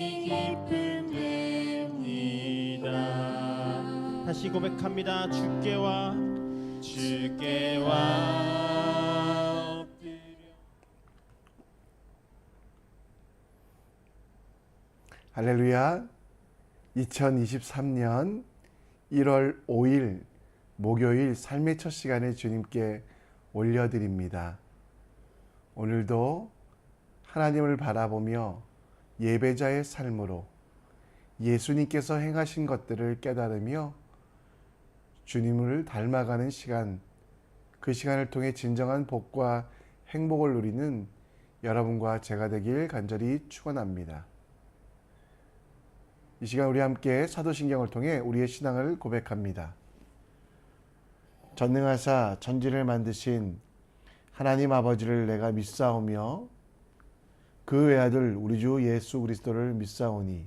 기쁨 됩니다. 다시 고백합니다. 주께와 엎드려. 할렐루야. 2023년 1월 5일 목요일 삶의 첫 시간에 주님께 올려드립니다. 오늘도 하나님을 바라보며 예배자의 삶으로 예수님께서 행하신 것들을 깨달으며 주님을 닮아가는 시간, 그 시간을 통해 진정한 복과 행복을 누리는 여러분과 제가 되길 간절히 축원합니다. 이 시간 우리 함께 사도신경을 통해 우리의 신앙을 고백합니다. 전능하사 천지를 만드신 하나님 아버지를 내가 믿사오며 그 외아들 우리 주 예수 그리스도를 믿사오니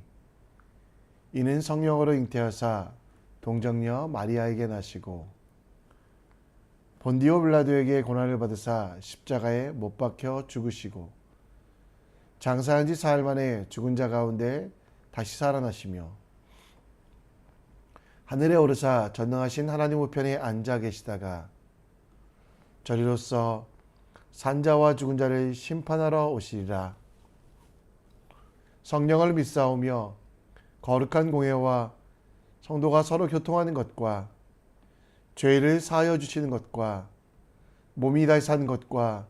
이는 성령으로 잉태하사 동정녀 마리아에게 나시고 본디오 빌라도에게 고난을 받으사 십자가에 못 박혀 죽으시고 장사한 지 사흘 만에 죽은 자 가운데 다시 살아나시며 하늘에 오르사 전능하신 하나님 우편에 앉아 계시다가 저리로서 산자와 죽은 자를 심판하러 오시리라. 성령을 믿사오며 거룩한 공회와 성도가 서로 교통하는 것과 죄를 사하여 주시는 것과 몸이 다시 사는 것과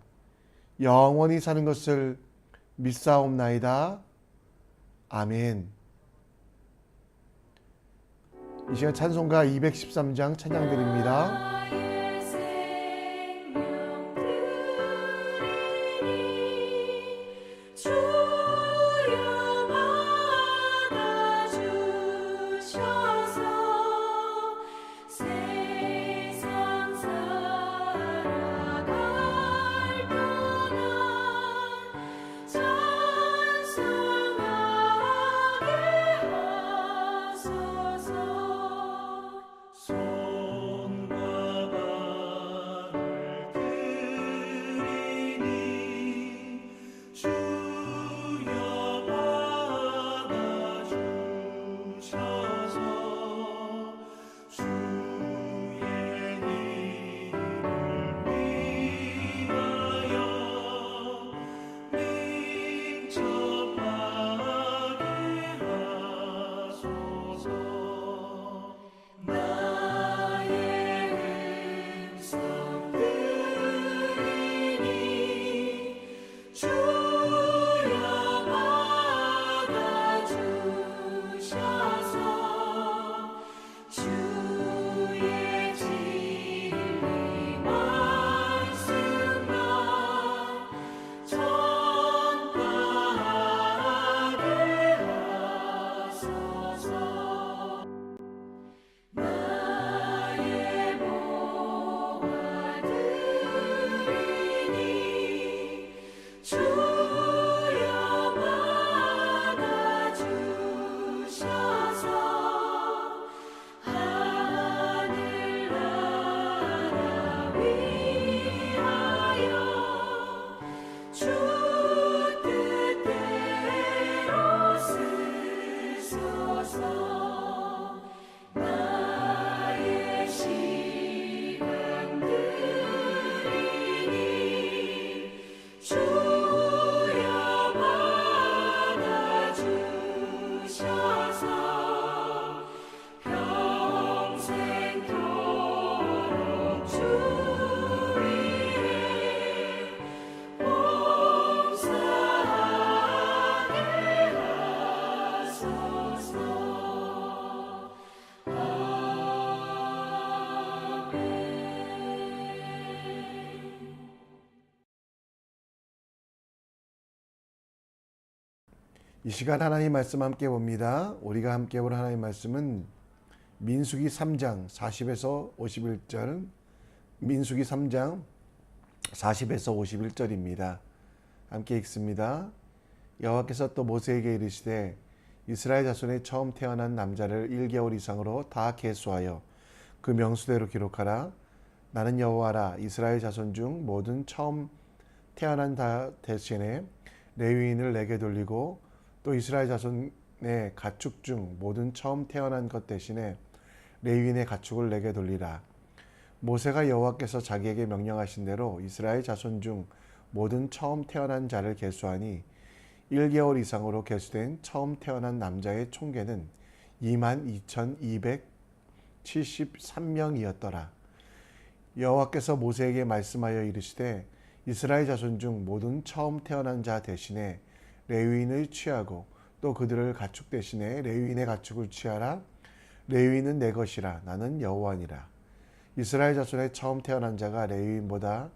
영원히 사는 것을 믿사옵나이다. 아멘. 이 시간 찬송가 213장 찬양드립니다. 이 시간 하나님 말씀 함께 봅니다. 우리가 함께 볼 하나님 말씀은 민수기 3장 40에서 51절, 민수기 3장 40에서 51절입니다. 함께 읽습니다. 여호와께서 또 모세에게 이르시되 이스라엘 자손의 처음 태어난 남자를 1개월 이상으로 다 계수하여 그 명수대로 기록하라. 나는 여호와라. 이스라엘 자손 중 모든 처음 태어난 다 대신에 레위인을 내게 돌리고 또 이스라엘 자손의 가축 중 모든 처음 태어난 것 대신에 레위인의 가축을 내게 돌리라. 모세가 여호와께서 자기에게 명령하신 대로 이스라엘 자손 중 모든 처음 태어난 자를 계수하니 1개월 이상으로 계수된 처음 태어난 남자의 총계는 22,273명이었더라. 여호와께서 모세에게 말씀하여 이르시되 이스라엘 자손 중 모든 처음 태어난 자 대신에 레위인을 취하고 또 그들을 가축 대신에 레위인의 가축을 취하라. 레위인은 내 것이라. 나는 여호와니라. 이스라엘 자손의 처음 태어난 자가 레위인보다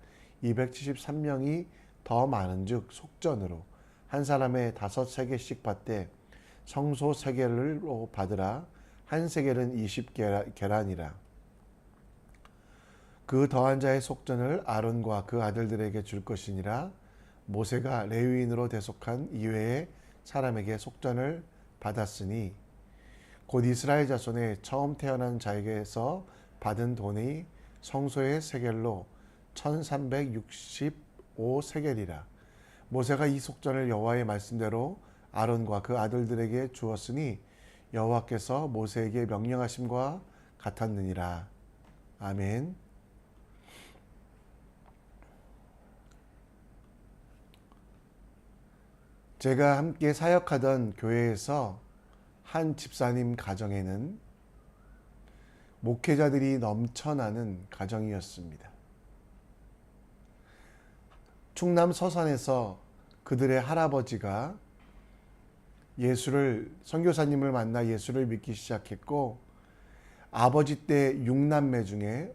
273명이 더 많은즉 속전으로 한 사람의 5세겔씩 받되 성소 세겔로 받으라. 한 세겔은 20계란이라. 그 더한 자의 속전을 아론과 그 아들들에게 줄 것이니라. 모세가 레위인으로 대속한 이외의 사람에게 속전을 받았으니 곧 이스라엘 자손의 처음 태어난 자에게서 받은 돈이 성소의 세겔로 1365세겔이라. 모세가 이 속전을 여호와의 말씀대로 아론과 그 아들들에게 주었으니 여호와께서 모세에게 명령하심과 같았느니라. 아멘. 제가 함께 사역하던 교회에서 한 집사님 가정에는 목회자들이 넘쳐나는 가정이었습니다. 충남 서산에서 그들의 할아버지가 선교사님을 만나 예수를 믿기 시작했고, 아버지 때 6남매 중에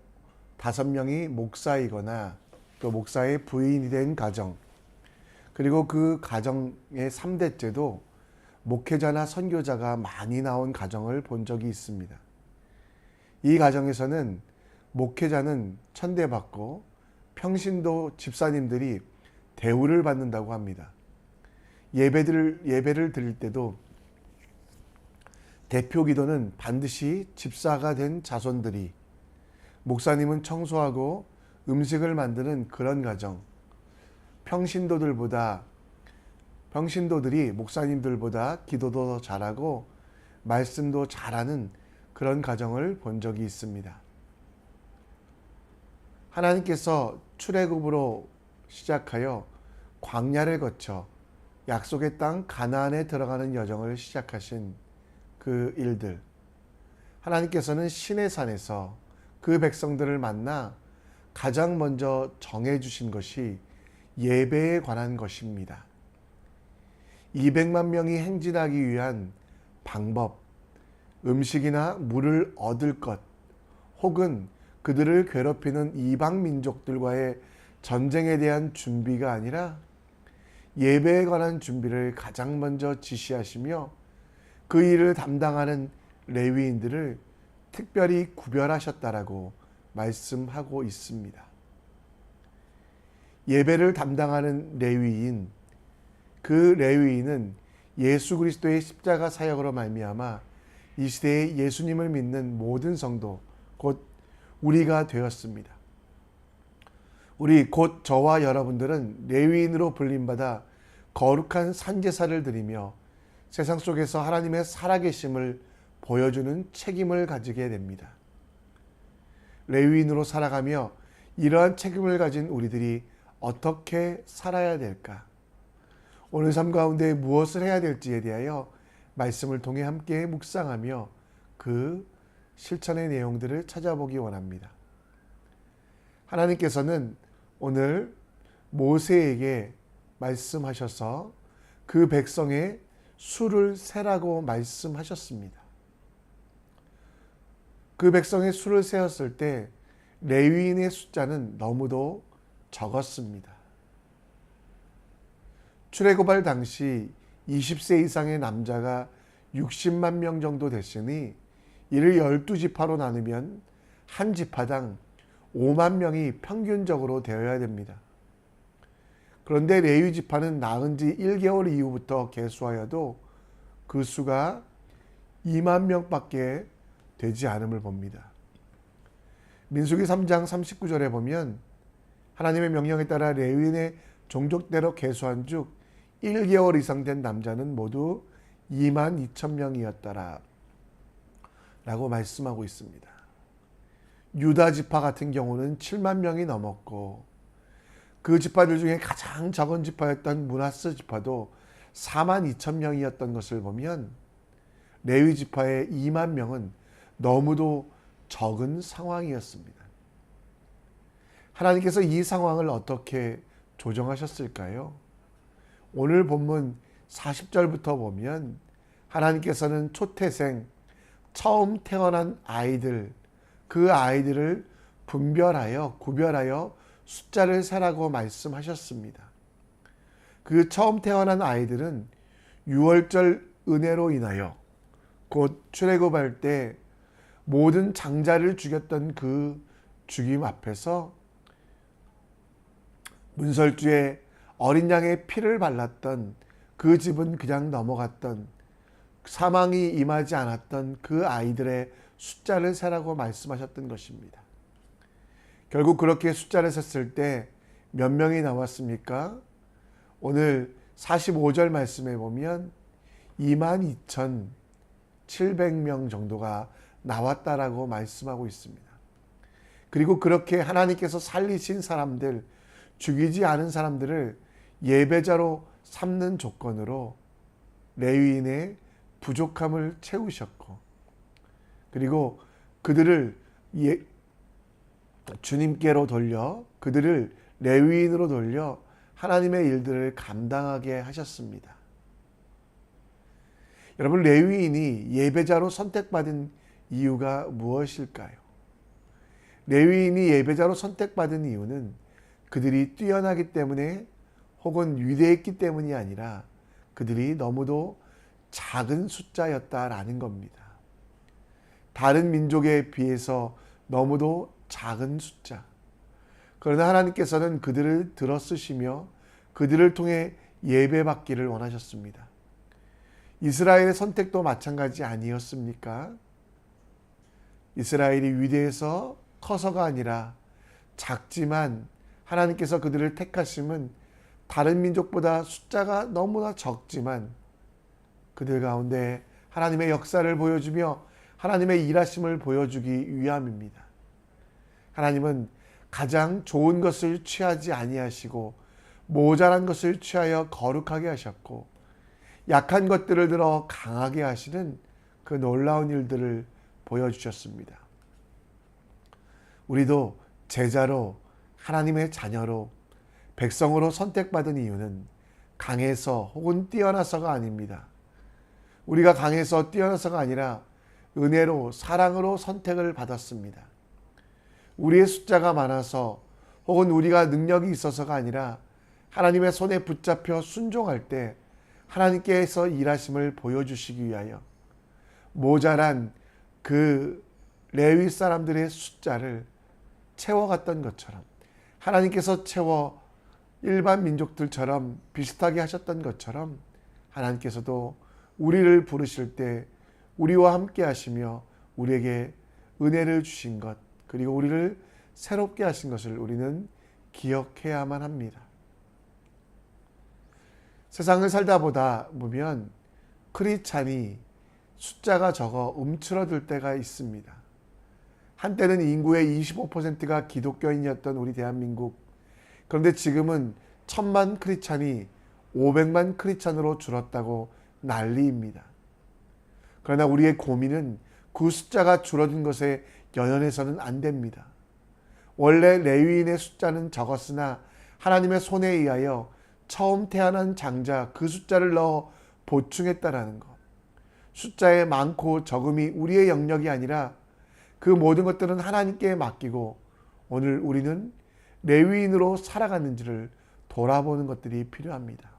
5명이 목사이거나 또 목사의 부인이 된 가정, 그리고 그 가정의 3대째도 목회자나 선교자가 많이 나온 가정을 본 적이 있습니다. 이 가정에서는 목회자는 천대받고 평신도 집사님들이 대우를 받는다고 합니다. 예배를 드릴 때도 대표 기도는 반드시 집사가 된 자손들이, 목사님은 청소하고 음식을 만드는 그런 가정, 평신도들이 목사님들보다 기도도 더 잘하고 말씀도 잘하는 그런 가정을 본 적이 있습니다. 하나님께서 출애굽으로 시작하여 광야를 거쳐 약속의 땅 가나안에 들어가는 여정을 시작하신 그 일들, 하나님께서는 시내산에서 그 백성들을 만나 가장 먼저 정해주신 것이 예배에 관한 것입니다. 200만 명이 행진하기 위한 방법, 음식이나 물을 얻을 것, 혹은 그들을 괴롭히는 이방 민족들과의 전쟁에 대한 준비가 아니라 예배에 관한 준비를 가장 먼저 지시하시며 그 일을 담당하는 레위인들을 특별히 구별하셨다라고 말씀하고 있습니다. 예배를 담당하는 레위인, 그 레위인은 예수 그리스도의 십자가 사역으로 말미암아 이 시대에 예수님을 믿는 모든 성도, 곧 우리가 되었습니다. 우리 곧 저와 여러분들은 레위인으로 불림받아 거룩한 산제사를 드리며 세상 속에서 하나님의 살아계심을 보여주는 책임을 가지게 됩니다. 레위인으로 살아가며 이러한 책임을 가진 우리들이 어떻게 살아야 될까? 오늘 삶 가운데 무엇을 해야 될지에 대하여 말씀을 통해 함께 묵상하며 그 실천의 내용들을 찾아보기 원합니다. 하나님께서는 오늘 모세에게 말씀하셔서 그 백성의 수를 세라고 말씀하셨습니다. 그 백성의 수를 세었을 때 레위인의 숫자는 너무도 적었습니다. 출애굽할 당시 20세 이상의 남자가 60만 명 정도 됐으니 이를 12지파로 나누면 한 지파당 5만 명이 평균적으로 되어야 됩니다. 그런데 레위 지파는 낳은 지 1개월 이후부터 계수하여도 그 수가 2만 명밖에 되지 않음을 봅니다. 민수기 3장 39절에 보면 하나님의 명령에 따라 레위인의 종족대로 계수한 즉 1개월 이상 된 남자는 모두 22,000명이었더라 라고 말씀하고 있습니다. 유다 지파 같은 경우는 7만 명이 넘었고 그 지파들 중에 가장 적은 지파였던 므낫세 지파도 42,000명이었던 것을 보면 레위 지파의 2만 명은 너무도 적은 상황이었습니다. 하나님께서 이 상황을 어떻게 조정하셨을까요? 오늘 본문 40절부터 보면 하나님께서는 초태생, 처음 태어난 아이들, 그 아이들을 구별하여 숫자를 세라고 말씀하셨습니다. 그 처음 태어난 아이들은 유월절 은혜로 인하여 곧 출애굽할 때 모든 장자를 죽였던 그 죽임 앞에서 문설주에 어린 양의 피를 발랐던 그 집은 그냥 넘어갔던 사망이 임하지 않았던 그 아이들의 숫자를 세라고 말씀하셨던 것입니다. 결국 그렇게 숫자를 셌을 때 몇 명이 나왔습니까? 오늘 45절 말씀에 보면 22,700명 정도가 나왔다라고 말씀하고 있습니다. 그리고 그렇게 하나님께서 살리신 사람들, 죽이지 않은 사람들을 예배자로 삼는 조건으로 레위인의 부족함을 채우셨고, 그리고 그들을 주님께로 돌려 그들을 레위인으로 돌려 하나님의 일들을 감당하게 하셨습니다. 여러분, 레위인이 예배자로 선택받은 이유가 무엇일까요? 레위인이 예배자로 선택받은 이유는 그들이 뛰어나기 때문에 혹은 위대했기 때문이 아니라 그들이 너무도 작은 숫자였다라는 겁니다. 다른 민족에 비해서 너무도 작은 숫자. 그러나 하나님께서는 그들을 들어쓰시며 그들을 통해 예배받기를 원하셨습니다. 이스라엘의 선택도 마찬가지 아니었습니까? 이스라엘이 위대해서 커서가 아니라 작지만 하나님께서 그들을 택하심은 다른 민족보다 숫자가 너무나 적지만 그들 가운데 하나님의 역사를 보여주며 하나님의 일하심을 보여주기 위함입니다. 하나님은 가장 좋은 것을 취하지 아니하시고 모자란 것을 취하여 거룩하게 하셨고 약한 것들을 들어 강하게 하시는 그 놀라운 일들을 보여주셨습니다. 우리도 제자로 하나님의 자녀로 백성으로 선택받은 이유는 강해서 혹은 뛰어나서가 아닙니다. 우리가 강해서 뛰어나서가 아니라 은혜로 사랑으로 선택을 받았습니다. 우리의 숫자가 많아서 혹은 우리가 능력이 있어서가 아니라 하나님의 손에 붙잡혀 순종할 때 하나님께서 일하심을 보여주시기 위하여 모자란 그 레위 사람들의 숫자를 채워갔던 것처럼 하나님께서 채워 일반 민족들처럼 비슷하게 하셨던 것처럼 하나님께서도 우리를 부르실 때 우리와 함께 하시며 우리에게 은혜를 주신 것, 그리고 우리를 새롭게 하신 것을 우리는 기억해야만 합니다. 세상을 살다 보다 보면 크리스찬이 숫자가 적어 움츠러들 때가 있습니다. 한때는 인구의 25%가 기독교인이었던 우리 대한민국, 그런데 지금은 1,000만 크리스찬이 500만 크리스찬으로 줄었다고 난리입니다. 그러나 우리의 고민은 그 숫자가 줄어든 것에 연연해서는 안 됩니다. 원래 레위인의 숫자는 적었으나 하나님의 손에 의하여 처음 태어난 장자 그 숫자를 넣어 보충했다라는 것. 숫자의 많고 적음이 우리의 영역이 아니라 그 모든 것들은 하나님께 맡기고 오늘 우리는 레위인으로 살아가는지를 돌아보는 것들이 필요합니다.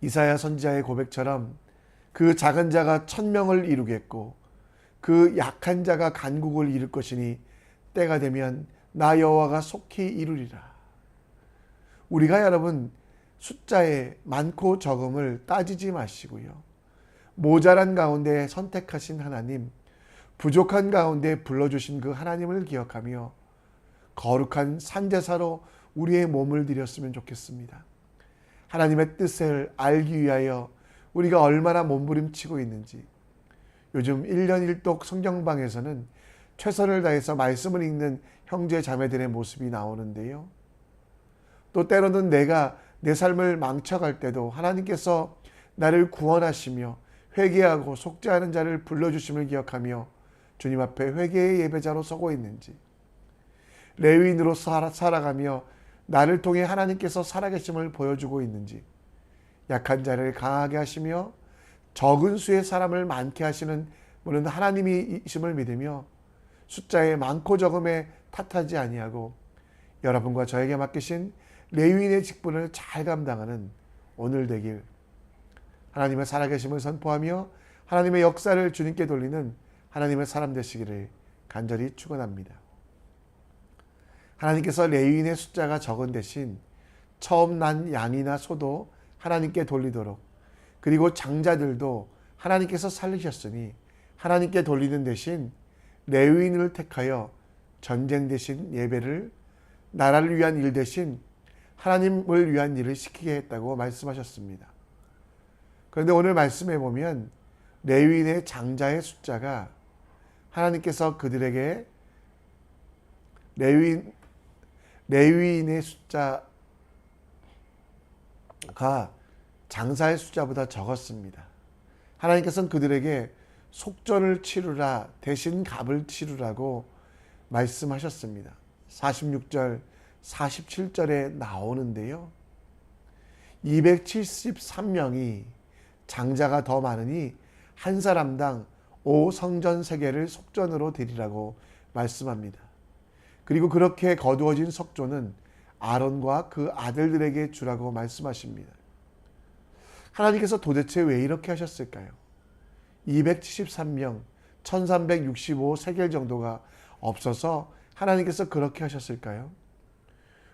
이사야 선지자의 고백처럼 그 작은 자가 1,000명을 이루겠고 그 약한 자가 간국을 이룰 것이니 때가 되면 나 여호와가 속히 이루리라. 우리가 여러분 숫자의 많고 적음을 따지지 마시고요. 모자란 가운데 선택하신 하나님, 부족한 가운데 불러주신 그 하나님을 기억하며 거룩한 산제사로 우리의 몸을 드렸으면 좋겠습니다. 하나님의 뜻을 알기 위하여 우리가 얼마나 몸부림치고 있는지, 요즘 1년 1독 성경방에서는 최선을 다해서 말씀을 읽는 형제 자매들의 모습이 나오는데요. 또 때로는 내가 내 삶을 망쳐갈 때도 하나님께서 나를 구원하시며 회개하고 속죄하는 자를 불러주심을 기억하며 주님 앞에 회개의 예배자로 서고 있는지, 레위인으로 살아가며 나를 통해 하나님께서 살아계심을 보여주고 있는지, 약한 자를 강하게 하시며 적은 수의 사람을 많게 하시는 분은 하나님이심을 믿으며 숫자의 많고 적음에 탓하지 아니하고 여러분과 저에게 맡기신 레위인의 직분을 잘 감당하는 오늘 되길, 하나님의 살아계심을 선포하며 하나님의 역사를 주님께 돌리는 하나님의 사람 되시기를 간절히 축원합니다. 하나님께서 레위인의 숫자가 적은 대신 처음 난 양이나 소도 하나님께 돌리도록, 그리고 장자들도 하나님께서 살리셨으니 하나님께 돌리는 대신 레위인을 택하여 전쟁 대신 예배를, 나라를 위한 일 대신 하나님을 위한 일을 시키게 했다고 말씀하셨습니다. 그런데 오늘 말씀해 보면 레위인의 장자의 숫자가 하나님께서 그들에게 레위인의 숫자가 장사의 숫자보다 적었습니다. 하나님께서는 그들에게 속전을 치르라, 대신 값을 치르라고 말씀하셨습니다. 46절, 47절에 나오는데요. 273명이 장자가 더 많으니 한 사람당 5성전 세겔을 속전으로 드리라고 말씀합니다. 그리고 그렇게 거두어진 석조는 아론과 그 아들들에게 주라고 말씀하십니다. 하나님께서 도대체 왜 이렇게 하셨을까요? 273명, 1365 세겔 정도가 없어서 하나님께서 그렇게 하셨을까요?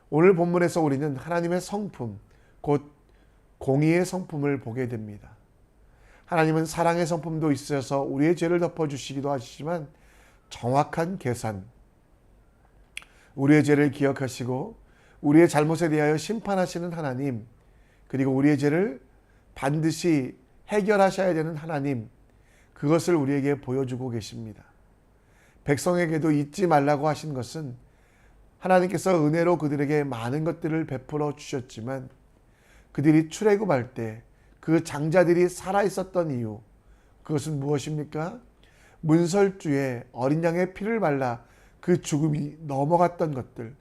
오늘 본문에서 우리는 하나님의 성품, 곧 공의의 성품을 보게 됩니다. 하나님은 사랑의 성품도 있어서 우리의 죄를 덮어주시기도 하시지만 정확한 계산, 우리의 죄를 기억하시고 우리의 잘못에 대하여 심판하시는 하나님, 그리고 우리의 죄를 반드시 해결하셔야 되는 하나님, 그것을 우리에게 보여주고 계십니다. 백성에게도 잊지 말라고 하신 것은 하나님께서 은혜로 그들에게 많은 것들을 베풀어 주셨지만 그들이 출애굽할 때 그 장자들이 살아있었던 이유, 그것은 무엇입니까? 문설주에 어린 양의 피를 발라 그 죽음이 넘어갔던 것들,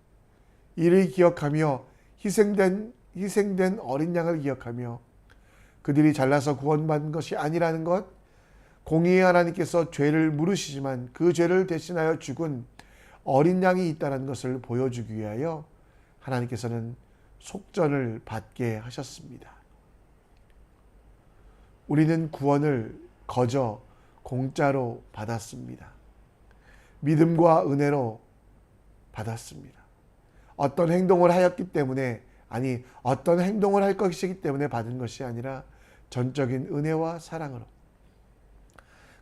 이를 기억하며 희생된 어린 양을 기억하며 그들이 잘나서 구원받은 것이 아니라는 것, 공의의 하나님께서 죄를 물으시지만 그 죄를 대신하여 죽은 어린 양이 있다는 것을 보여주기 위하여 하나님께서는 속전을 받게 하셨습니다. 우리는 구원을 거저 공짜로 받았습니다. 믿음과 은혜로 받았습니다. 어떤 행동을 하였기 때문에, 어떤 행동을 할 것이기 때문에 받은 것이 아니라 전적인 은혜와 사랑으로.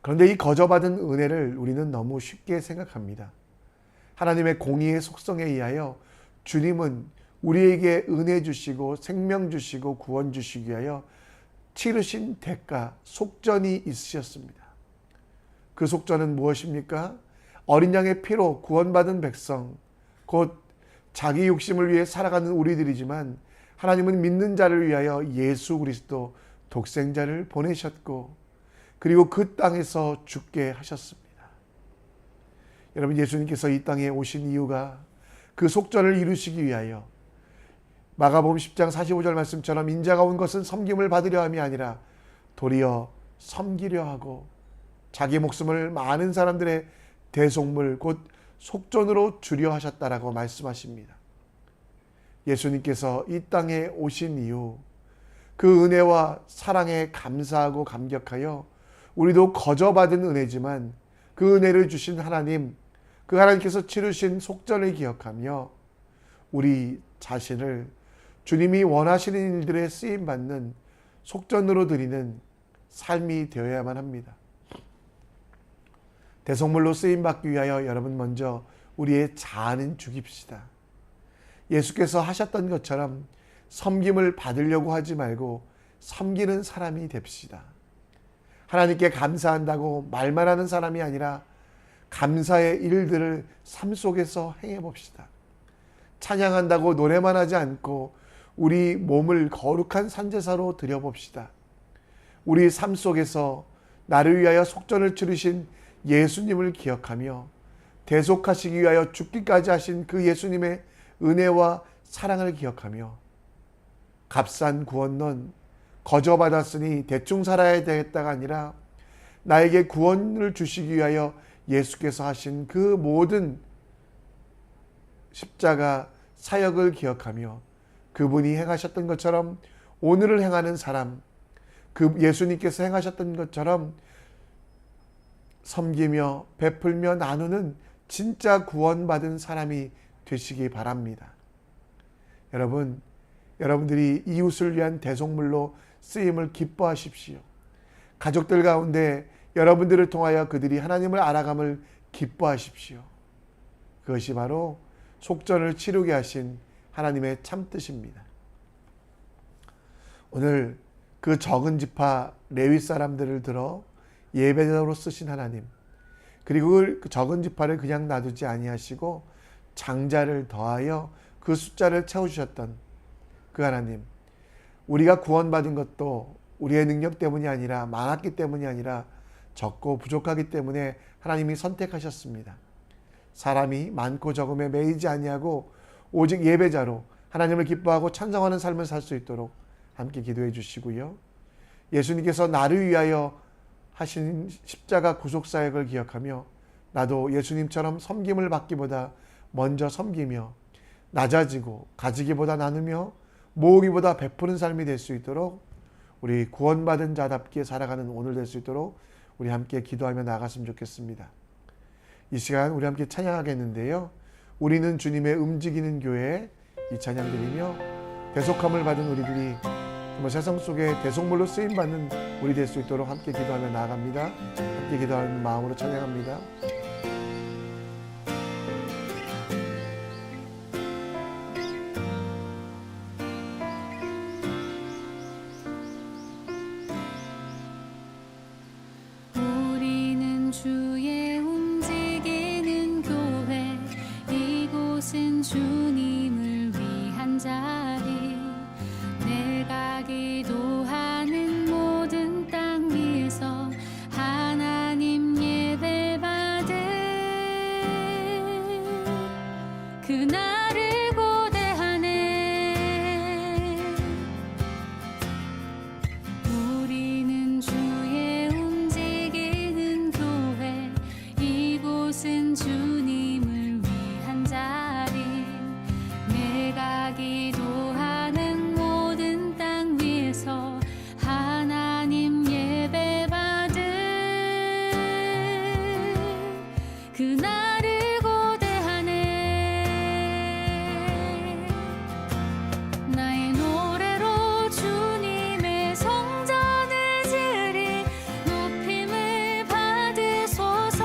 그런데 이 거저 받은 은혜를 우리는 너무 쉽게 생각합니다. 하나님의 공의의 속성에 의하여 주님은 우리에게 은혜 주시고 생명 주시고 구원 주시기 위하여 치르신 대가, 속전이 있으셨습니다. 그 속전은 무엇입니까? 어린 양의 피로 구원받은 백성, 곧 자기 욕심을 위해 살아가는 우리들이지만 하나님은 믿는 자를 위하여 예수 그리스도 독생자를 보내셨고, 그리고 그 땅에서 죽게 하셨습니다. 여러분, 예수님께서 이 땅에 오신 이유가 그 속전을 이루시기 위하여, 마가복음 10장 45절 말씀처럼 인자가 온 것은 섬김을 받으려 함이 아니라 도리어 섬기려 하고 자기 목숨을 많은 사람들의 대속물, 곧 속전으로 주려 하셨다라고 말씀하십니다. 예수님께서 이 땅에 오신 이유, 그 은혜와 사랑에 감사하고 감격하여 우리도 거저 받은 은혜지만 그 은혜를 주신 하나님, 그 하나님께서 치르신 속전을 기억하며 우리 자신을 주님이 원하시는 일들에 쓰임받는 속전으로 드리는 삶이 되어야만 합니다. 대속물로 쓰임받기 위하여 여러분 먼저 우리의 자아는 죽입시다. 예수께서 하셨던 것처럼 섬김을 받으려고 하지 말고 섬기는 사람이 됩시다. 하나님께 감사한다고 말만 하는 사람이 아니라 감사의 일들을 삶 속에서 행해 봅시다. 찬양한다고 노래만 하지 않고 우리 몸을 거룩한 산제사로 드려봅시다. 우리 삶 속에서 나를 위하여 속전을 치르신 예수님을 기억하며 대속하시기 위하여 죽기까지 하신 그 예수님의 은혜와 사랑을 기억하며 값싼 구원론 거저받았으니 대충 살아야 되겠다가 아니라 나에게 구원을 주시기 위하여 예수께서 하신 그 모든 십자가 사역을 기억하며 그분이 행하셨던 것처럼 오늘을 행하는 사람, 그 예수님께서 행하셨던 것처럼 섬기며 베풀며 나누는 진짜 구원받은 사람이 되시기 바랍니다. 여러분들이 이웃을 위한 대속물로 쓰임을 기뻐하십시오. 가족들 가운데 여러분들을 통하여 그들이 하나님을 알아감을 기뻐하십시오. 그것이 바로 속전을 치르게 하신 하나님의 참뜻입니다. 오늘 그 적은 지파 레위 사람들을 들어 예배자로 쓰신 하나님, 그리고 그 적은 지파를 그냥 놔두지 아니하시고 장자를 더하여 그 숫자를 채워주셨던 그 하나님, 우리가 구원받은 것도 우리의 능력 때문이 아니라 많았기 때문이 아니라 적고 부족하기 때문에 하나님이 선택하셨습니다. 사람이 많고 적음에 매이지 아니하고 오직 예배자로 하나님을 기뻐하고 찬송하는 삶을 살 수 있도록 함께 기도해 주시고요. 예수님께서 나를 위하여 하신 십자가 구속사역을 기억하며 나도 예수님처럼 섬김을 받기보다 먼저 섬기며 낮아지고 가지기보다 나누며 모으기보다 베푸는 삶이 될 수 있도록 우리 구원받은 자답게 살아가는 오늘 될 수 있도록 우리 함께 기도하며 나아갔으면 좋겠습니다. 이 시간 우리 함께 찬양하겠는데요. 우리는 주님의 움직이는 교회, 이 찬양 드리며 대속함을 받은 우리들이 정말 세상 속에 대속물로 쓰임받는 우리 될 수 있도록 함께 기도하며 나아갑니다. 함께 기도하는 마음으로 찬양합니다. 우리는 주의 움직이는 교회, 이곳은 주님을 위한 자리. 내가 기도하는 모든 땅 위에서 하나님 예배 받을 그날을 고대하네. 우리는 주의 움직이는 교회, 이곳은 주님을 위한 자리. 내가 기도하는 모든 땅 위에서 하나님 예배 받을 그날을 고대하네. 나의 노래로 주님의 성전을 지으리. 높임을 받으소서.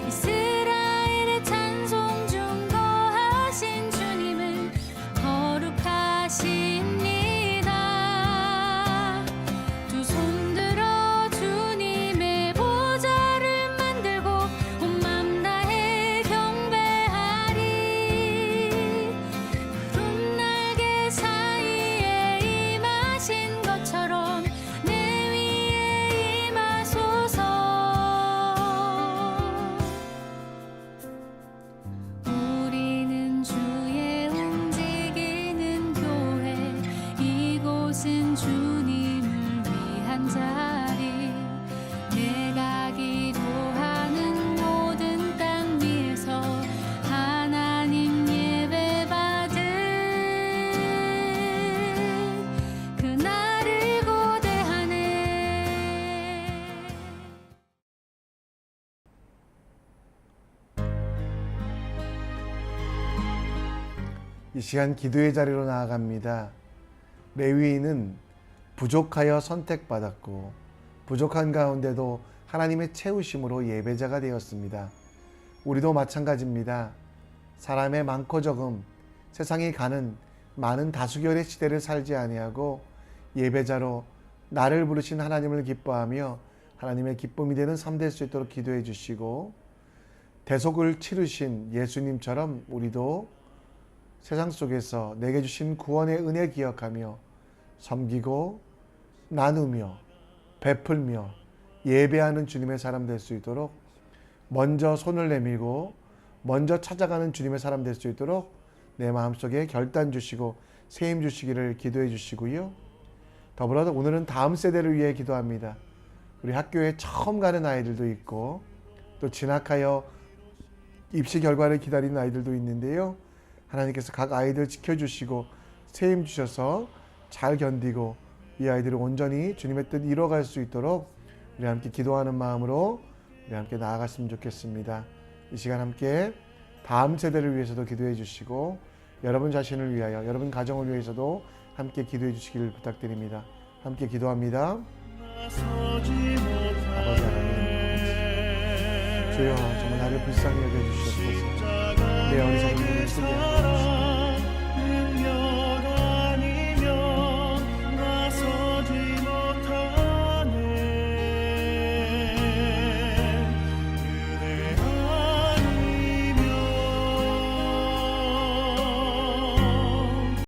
이스라엘의 찬송 중 거하신 주님은 거룩하십니다. 두 손 들어 주님의 보좌를 만들고 온 맘 다해 경배하리. 푸른 날개 사이에 임하신 것처럼 내 위에 임하소서. 우리는 주의 움직이는 교회, 이곳은 주님을 위한 자리. 내가 기도하는 모든 땅 위에서 하나님 예배 받을 그날을 고대하네. 이 시간 기도의 자리로 나아갑니다. 레위인은 부족하여 선택받았고 부족한 가운데도 하나님의 채우심으로 예배자가 되었습니다. 우리도 마찬가지입니다. 사람의 많고 적음, 세상이 가는 많은 다수결의 시대를 살지 아니하고 예배자로 나를 부르신 하나님을 기뻐하며 하나님의 기쁨이 되는 삶 될 수 있도록 기도해 주시고, 대속을 치르신 예수님처럼 우리도 세상 속에서 내게 주신 구원의 은혜 기억하며 섬기고 나누며 베풀며 예배하는 주님의 사람 될 수 있도록, 먼저 손을 내밀고 먼저 찾아가는 주님의 사람 될 수 있도록 내 마음속에 결단 주시고 세임 주시기를 기도해 주시고요. 더불어 오늘은 다음 세대를 위해 기도합니다. 우리 학교에 처음 가는 아이들도 있고 또 진학하여 입시 결과를 기다리는 아이들도 있는데요. 하나님께서 각 아이들 지켜주시고 세임 주셔서 잘 견디고 이 아이들을 온전히 주님의 뜻 이뤄갈 수 있도록 우리 함께 기도하는 마음으로 우리 함께 나아갔으면 좋겠습니다. 이 시간 함께 다음 세대를 위해서도 기도해 주시고 여러분 자신을 위하여, 여러분 가정을 위해서도 함께 기도해 주시기를 부탁드립니다. 함께 기도합니다. 아버지 하나님, 주여 정말 나를 불쌍히 여겨주시옵소서. 내 어리석은 눈을 뜨게 하고